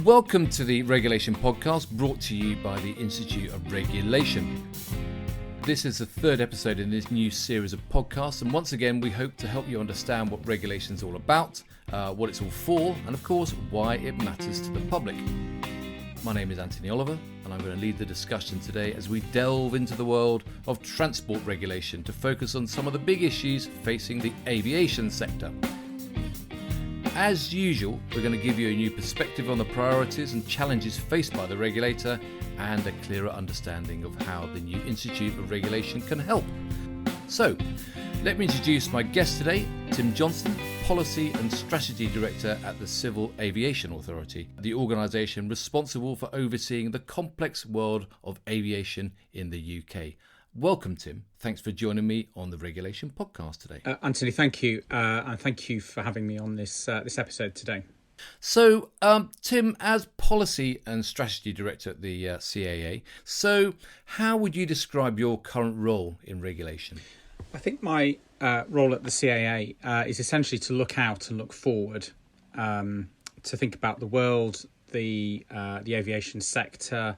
Welcome to the Regulation Podcast, brought to you by the Institute of Regulation. This is the third episode in this new series of podcasts, and once again we hope to help you understand what regulation is all about, what it's all for, and of course why it matters to the public. My name is Anthony Oliver, and I'm going to lead the discussion today as we delve into the world of transport regulation to focus on some of the big issues facing the aviation sector. As usual, we're going to give you a new perspective on the priorities and challenges faced by the regulator and a clearer understanding of how the new Institute of Regulation can help. So, let me introduce my guest today, Tim Johnston, Policy and Strategy Director at the Civil Aviation Authority, the organisation responsible for overseeing the complex world of aviation in the UK. Welcome, Tim. Thanks for joining me on the Regulation Podcast today. Anthony, thank you. And thank you for having me on this episode today. So, Tim, as Policy and Strategy Director at the CAA, so how would you describe your current role in regulation? I think my role at the CAA is essentially to look out and look forward, to think about the world, the aviation sector,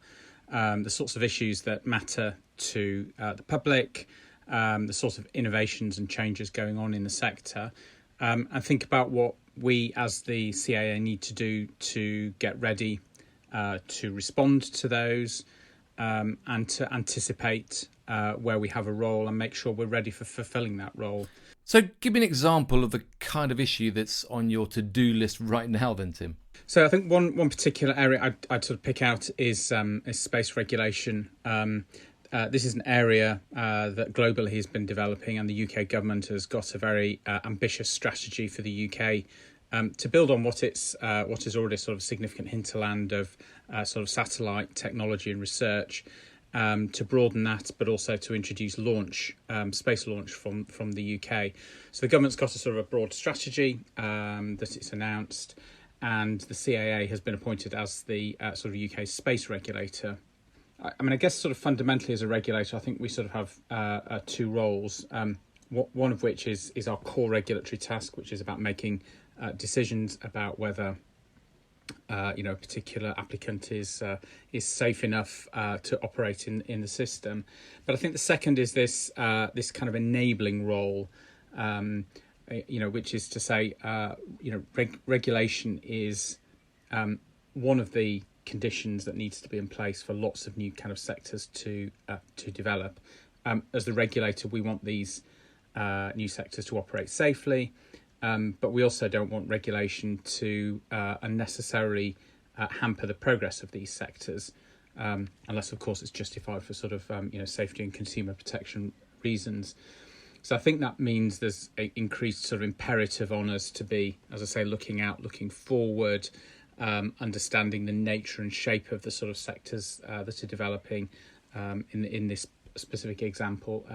the sorts of issues that matter to the public, the sorts of innovations and changes going on in the sector, and think about what we as the CAA need to do to get ready to respond to those, and to anticipate where we have a role and make sure we're ready for fulfilling that role. So give me an example of the kind of issue that's on your to-do list right now then, Tim. So I think one particular area I'd sort of pick out is space regulation. This is an area that globally has been developing, and the UK government has got a very ambitious strategy for the UK to build on what is already sort of a significant hinterland of sort of satellite technology and research, to broaden that, but also to introduce space launch from the UK. So the government's got a sort of a broad strategy that it's announced, and the CAA has been appointed as the sort of UK space regulator. I mean, I guess sort of fundamentally as a regulator, I think we sort of have two roles. One of which is our core regulatory task, which is about making decisions about whether a particular applicant is safe enough to operate in the system. But I think the second is this kind of enabling role, which is to say, regulation is one of the conditions that needs to be in place for lots of new kind of sectors to develop. As the regulator, we want these new sectors to operate safely, but we also don't want regulation to unnecessarily hamper the progress of these sectors, unless, of course, it's justified for sort of safety and consumer protection reasons. So I think that means there's an increased sort of imperative on us to be, as I say, looking out, looking forward, understanding the nature and shape of the sort of sectors that are developing in this specific example,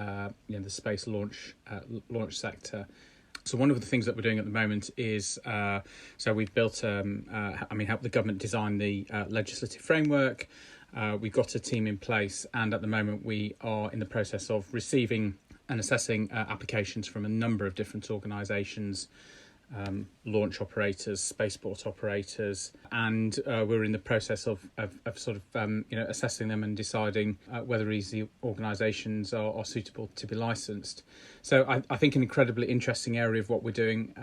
the space launch sector. So one of the things that we're doing at the moment is, so we've built, helped the government design the legislative framework. We've got a team in place, and at the moment we are in the process of receiving and assessing applications from a number of different organisations, launch operators, spaceport operators, and we're in the process of sort of assessing them and deciding whether these organisations are suitable to be licensed. So I think an incredibly interesting area of what we're doing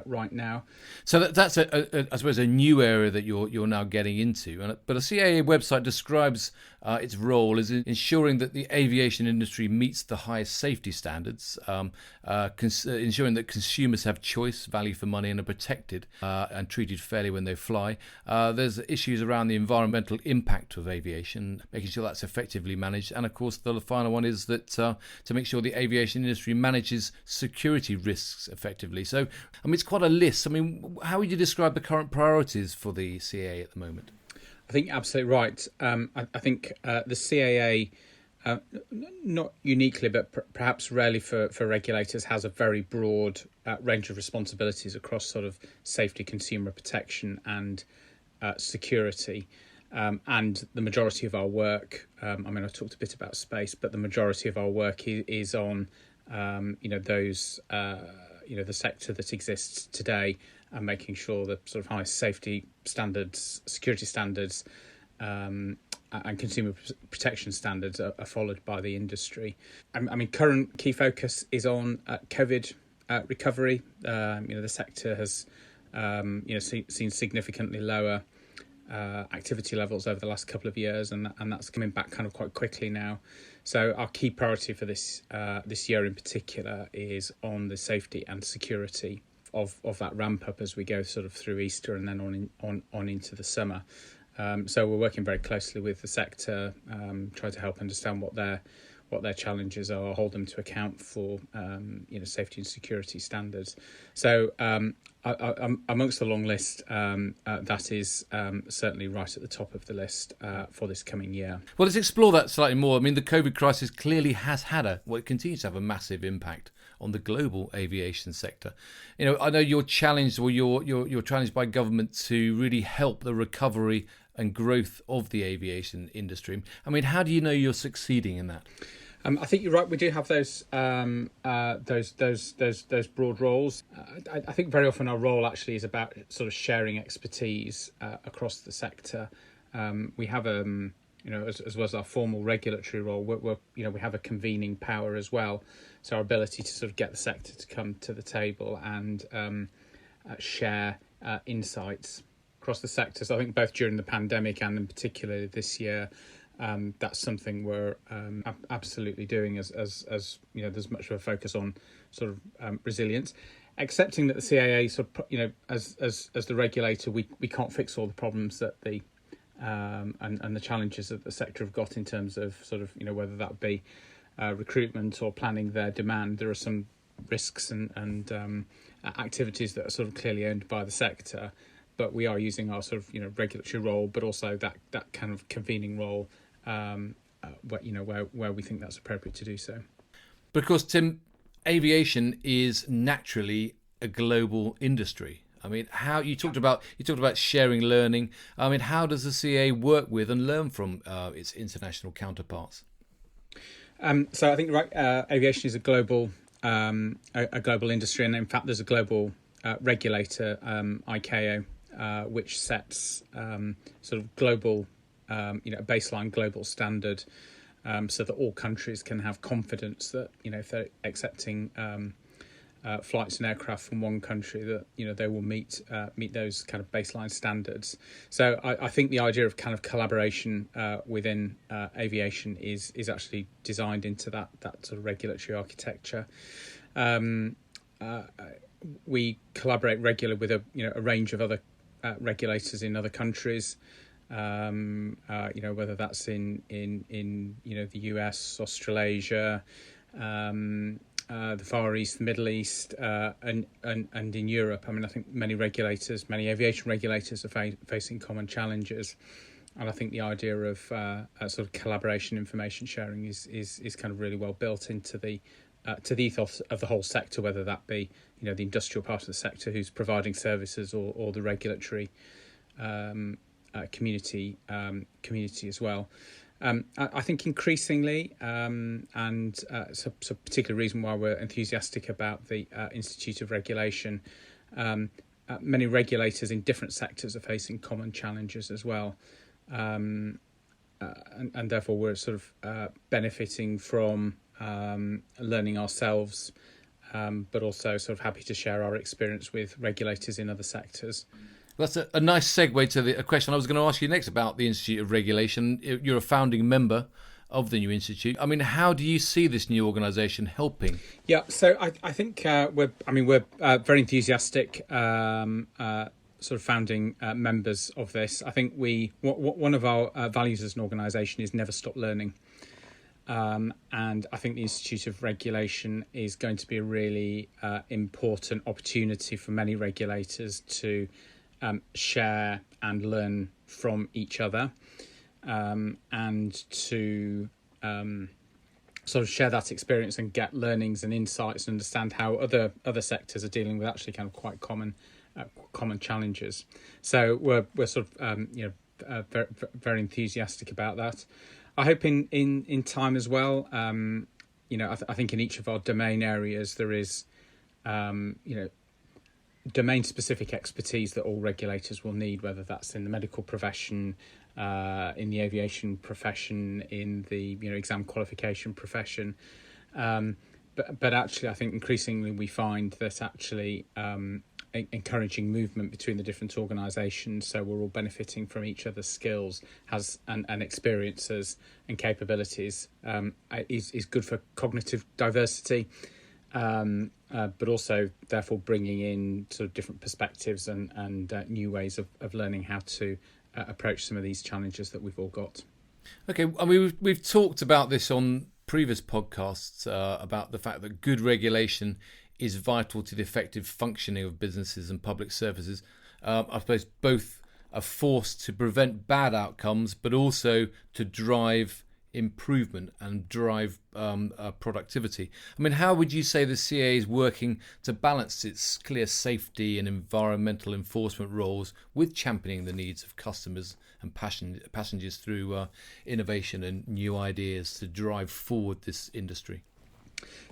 right now. So that's I suppose a new area that you're now getting into. But a CAA website describes its role as ensuring that the aviation industry meets the highest safety standards, ensuring that consumers have choice, value for money, and are protected and treated fairly when they fly. There's issues around the environmental impact of aviation, making sure that's effectively managed. And of course, the final one is that to make sure the aviation industry manages security risks effectively. So, I mean, it's quite a list. I mean, how would you describe the current priorities for the CAA at the moment? I think you're absolutely right. I think the CAA, not uniquely, but perhaps rarely for regulators, has a very broad range of responsibilities across sort of safety, consumer protection and security. And the majority of our work, I talked a bit about space, but the majority of our work is on, those the sector that exists today, and making sure that sort of high safety standards, security standards, and consumer protection standards are followed by the industry. I mean, current key focus is on COVID recovery. The sector has seen significantly lower activity levels over the last couple of years, and that's coming back kind of quite quickly now. So our key priority for this year in particular is on the safety and security of that ramp up as we go sort of through Easter and then on into the summer. So we're working very closely with the sector, try to help understand what their challenges are, hold them to account for safety and security standards. So amongst the long list, that is certainly right at the top of the list for this coming year. Well, let's explore that slightly more. I mean, the COVID crisis clearly has had it continues to have a massive impact on the global aviation sector. I know you're challenged, or you're challenged by government to really help the recovery and growth of the aviation industry. I mean, how do you know you're succeeding in that? I think you're right. We do have those broad roles. I think very often our role actually is about sort of sharing expertise across the sector. We have as well as our formal regulatory role, we have a convening power as well. So our ability to sort of get the sector to come to the table and share insights across the sector. So I think both during the pandemic and in particular this year, that's something we're absolutely doing as there's much of a focus on sort of resilience, accepting that the CAA sort of as the regulator we can't fix all the problems that the and the challenges that the sector have got in terms of sort of whether that be recruitment or planning their demand. There are some risks and activities that are sort of clearly owned by the sector, but we are using our sort of regulatory role, but also that kind of convening role where we think that's appropriate to do so. Because Tim, aviation is naturally a global industry. I mean, how you talked about sharing learning. I mean, how does the CA work with and learn from its international counterparts? So I think aviation is a global industry, and in fact, there's a global regulator, ICAO, which sets sort of global, baseline global standard, so that all countries can have confidence that if they're accepting flights and aircraft from one country, that they will meet those kind of baseline standards. So I think the idea of kind of collaboration within aviation is actually designed into that sort of regulatory architecture. We collaborate regularly with a range of other regulators in other countries. Whether that's in the US, Australasia, the Far East, the Middle East, and in Europe. I mean, I think many aviation regulators are facing common challenges, and I think the idea of sort of collaboration, information sharing is kind of really well built into the ethos of the whole sector, whether that be the industrial part of the sector who's providing services, or the regulatory community as well. I think increasingly, and it's a particular reason why we're enthusiastic about the Institute of Regulation, many regulators in different sectors are facing common challenges as well. And therefore we're sort of benefiting from learning ourselves, but also sort of happy to share our experience with regulators in other sectors. That's a nice segue to a question I was going to ask you next about the Institute of Regulation. You're a founding member of the new institute. I mean, how do you see this new organisation helping? Yeah, so I think we're very enthusiastic sort of founding members of this. I think one of our values as an organisation is never stop learning. And I think the Institute of Regulation is going to be a really important opportunity for many regulators to share and learn from each other, and to sort of share that experience and get learnings and insights and understand how other sectors are dealing with actually kind of quite common challenges. So we're sort of very, very enthusiastic about that. I hope in time as well. I think in each of our domain areas there is domain-specific expertise that all regulators will need, whether that's in the medical profession, in the aviation profession, in the exam qualification profession. But actually, I think increasingly we find that actually encouraging movement between the different organisations, so we're all benefiting from each other's skills, and experiences and capabilities, is good for cognitive diversity. But also, therefore, bringing in sort of different perspectives and new ways of learning how to approach some of these challenges that we've all got. Okay, I mean, we've talked about this on previous podcasts about the fact that good regulation is vital to the effective functioning of businesses and public services. I suppose both a force to prevent bad outcomes, but also to drive improvement and drive productivity. I mean, how would you say the CAA is working to balance its clear safety and environmental enforcement roles with championing the needs of customers and passengers through innovation and new ideas to drive forward this industry?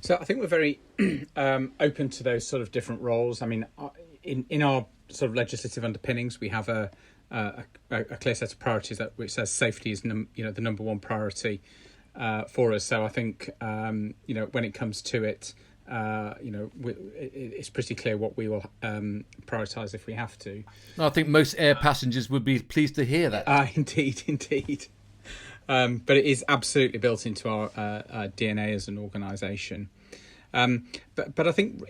So I think we're very open to those sort of different roles. I mean, in our sort of legislative underpinnings, we have a clear set of priorities which says safety is the number one priority for us. So I think when it comes to it, it's pretty clear what we will prioritise if we have to. I think most air passengers would be pleased to hear that. Indeed. But it is absolutely built into our DNA as an organisation. But I think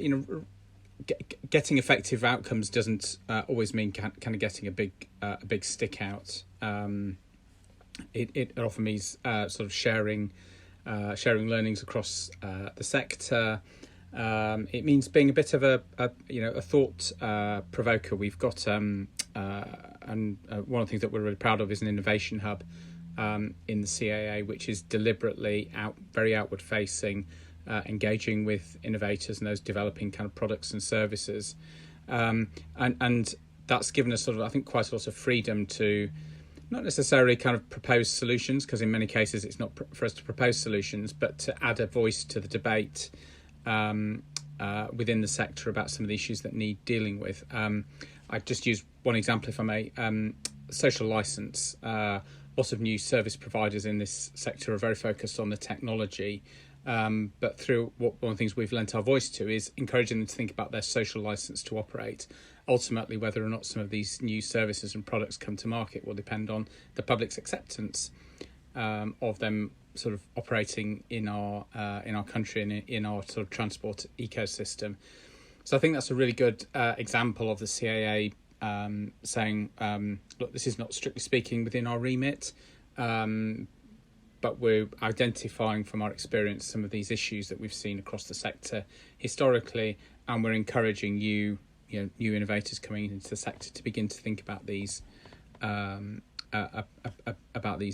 getting effective outcomes doesn't always mean kind of getting a big stick out. It often means sort of sharing learnings across the sector. It means being a bit of a thought provoker. We've got and one of the things that we're really proud of is an innovation hub in the CAA, which is deliberately very outward facing. Engaging with innovators and those developing kind of products and services, and that's given us sort of, I think, quite a lot of freedom to not necessarily kind of propose solutions, because in many cases it's not for us to propose solutions, but to add a voice to the debate within the sector about some of the issues that need dealing with. I just use one example, if I may. Social licence. Lots of new service providers in this sector are very focused on the technology. But through one of the things we've lent our voice to is encouraging them to think about their social licence to operate. Ultimately, whether or not some of these new services and products come to market will depend on the public's acceptance of them sort of operating in our country and in our sort of transport ecosystem. So I think that's a really good example of the CAA saying, look, this is not strictly speaking within our remit. But we're identifying from our experience some of these issues that we've seen across the sector historically, and we're encouraging new innovators coming into the sector to begin to think about these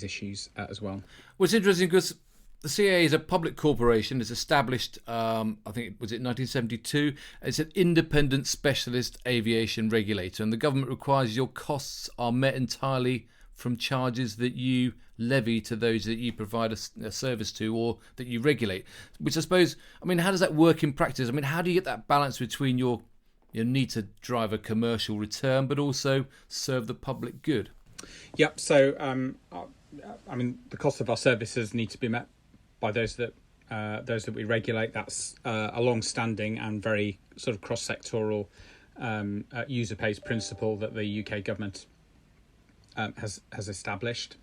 issues as well. Well, it's interesting because the CAA is a public corporation. It's established, I think, was it 1972? It's an independent specialist aviation regulator, and the government requires your costs are met entirely from charges that you levy to those that you provide a service to or that you regulate. Which I suppose, I mean, how does that work in practice? I mean, how do you get that balance between your need to drive a commercial return but also serve the public good? Yep. So, I mean, the cost of our services need to be met by those that we regulate. That's a long-standing and very sort of cross-sectoral user pays principle that the UK government has established.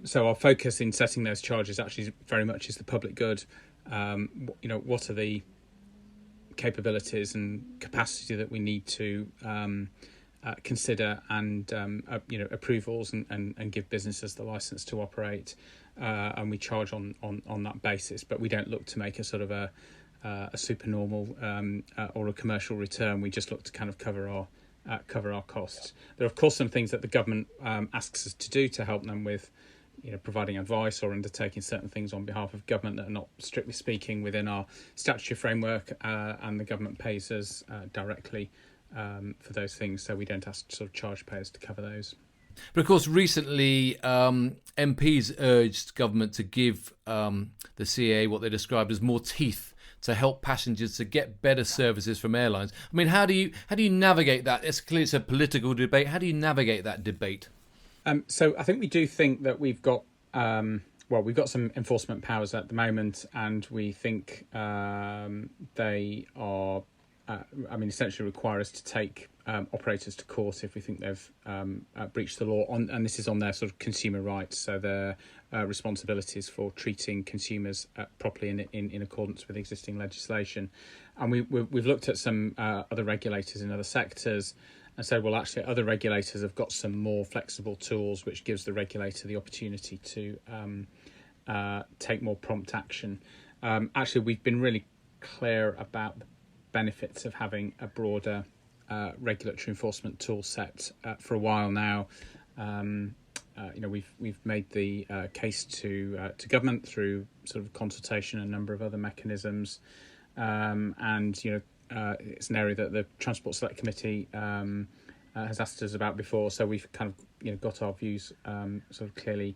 So our focus in setting those charges actually very much is the public good. What are the capabilities and capacity that we need to consider and approvals and give businesses the license to operate, and we charge on that basis. But we don't look to make a sort of a supernormal or a commercial return. We just look to kind of cover our costs. There are of course some things that the government asks us to do to help them with providing advice or undertaking certain things on behalf of government that are not strictly speaking within our statutory framework, and the government pays us directly for those things, so we don't ask sort of charge payers to cover those. But of course, recently MPs urged government to give the CAA what they described as more teeth to help passengers to get better services from airlines. I mean, how do you navigate that? It's clearly it's a political debate. How do you navigate that debate? So I think we do think that we've got we've got some enforcement powers at the moment, and we think they are, essentially require us to take operators to court if we think they've breached the law, and this is on their sort of consumer rights, so their responsibilities for treating consumers properly in accordance with existing legislation. And we've looked at some other regulators in other sectors and said, well, actually, other regulators have got some more flexible tools, which gives the regulator the opportunity to take more prompt action. Actually, we've been really clear about the benefits of having a broader regulatory enforcement tool set for a while now. We've made the case to government through sort of consultation and a number of other mechanisms, it's an area that the Transport Select Committee has asked us about before, so we've kind of got our views sort of clearly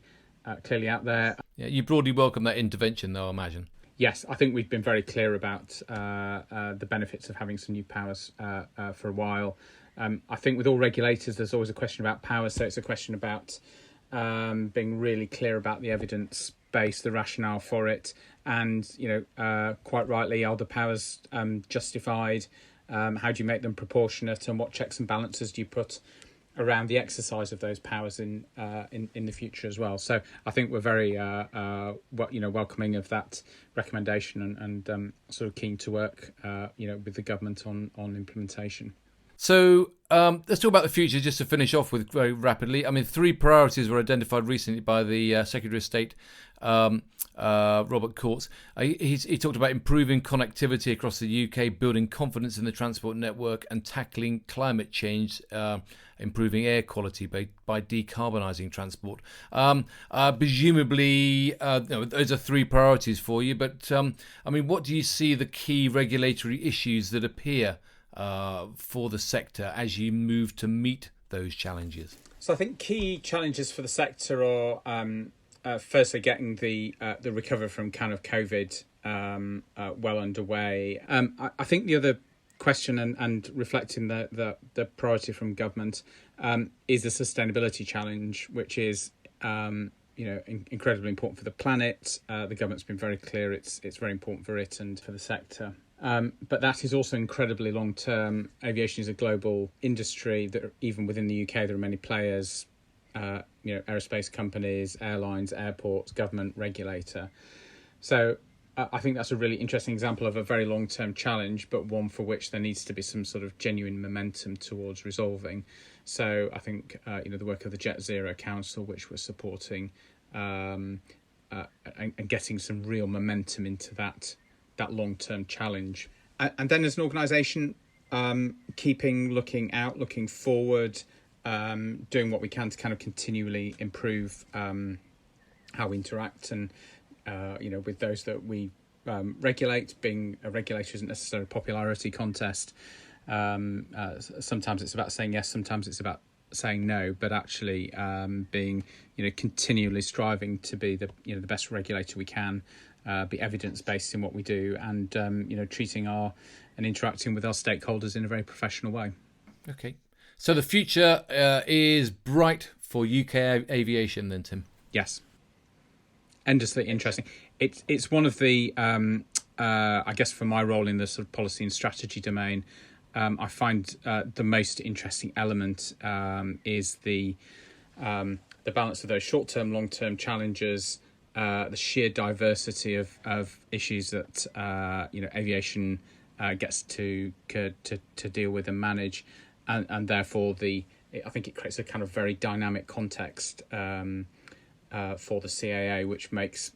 out there. Yeah, you broadly welcome that intervention, though, I imagine. Yes, I think we've been very clear about the benefits of having some new powers for a while. I think with all regulators, there's always a question about powers, so it's a question about being really clear about the evidence base, the rationale for it, and quite rightly, are the powers justified? How do you make them proportionate, and what checks and balances do you put around the exercise of those powers in the future as well? So I think we're very welcoming of that recommendation and sort of keen to work with the government on implementation. So let's talk about the future, just to finish off with very rapidly. I mean, 3 priorities were identified recently by the Secretary of State, Robert Courts. He talked about improving connectivity across the UK, building confidence in the transport network, and tackling climate change, improving air quality by decarbonising transport. Presumably, those are 3 priorities for you. But what do you see the key regulatory issues that appear for the sector as you move to meet those challenges? So I think key challenges for the sector are firstly getting the recovery from kind of COVID well underway. I think the other question and reflecting the priority from government is the sustainability challenge, which is incredibly important for the planet. The government's been very clear it's very important for it and for the sector. But that is also incredibly long term. Aviation is a global industry that even within the UK there are many players, aerospace companies, airlines, airports, government, regulator. So I think that's a really interesting example of a very long term challenge, but one for which there needs to be some sort of genuine momentum towards resolving. So I think the work of the Jet Zero Council, which we're supporting, and getting some real momentum into that long-term challenge. And then as an organisation, looking out, looking forward, doing what we can to kind of continually improve how we interact and, with those that we regulate. Being a regulator isn't necessarily a popularity contest. Sometimes it's about saying yes, sometimes it's about saying no, but actually being, continually striving to be the best regulator we can, be evidence-based in what we do, and treating and interacting with our stakeholders in a very professional way. Okay. So the future is bright for UK aviation then, Tim? Yes. Endlessly interesting. It's one of the, I guess for my role in the sort of policy and strategy domain, I find the most interesting element is the balance of those short-term, long-term challenges, the sheer diversity of issues that aviation gets to deal with and manage, and therefore I think it creates a kind of very dynamic context for the CAA, which makes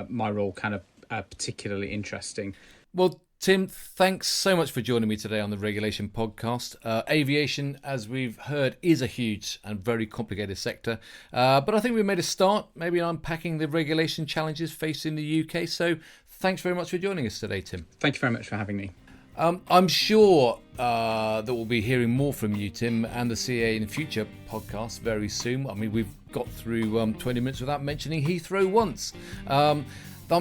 my role kind of particularly interesting. Well, Tim, thanks so much for joining me today on the Regulation Podcast. Aviation, as we've heard, is a huge and very complicated sector. But I think we made a start, maybe unpacking the regulation challenges facing the UK. So thanks very much for joining us today, Tim. Thank you very much for having me. I'm sure that we'll be hearing more from you, Tim, and the CA in future podcasts very soon. I mean, we've got through 20 minutes without mentioning Heathrow once. I'm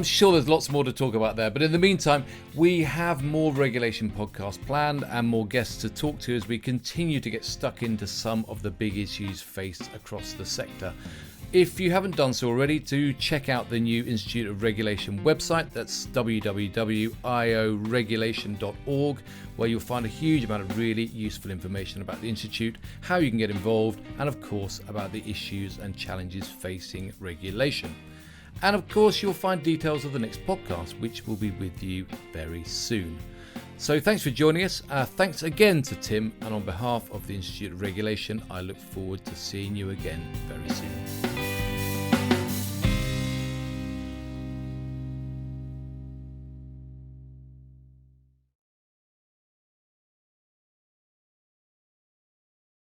sure there's lots more to talk about there. But in the meantime, we have more regulation podcasts planned and more guests to talk to as we continue to get stuck into some of the big issues faced across the sector. If you haven't done so already, do check out the new Institute of Regulation website. That's www.ioregulation.org, where you'll find a huge amount of really useful information about the Institute, how you can get involved, and of course about the issues and challenges facing regulation. And of course, you'll find details of the next podcast, which will be with you very soon. So thanks for joining us. Thanks again to Tim, and on behalf of the Institute of Regulation, I look forward to seeing you again very soon.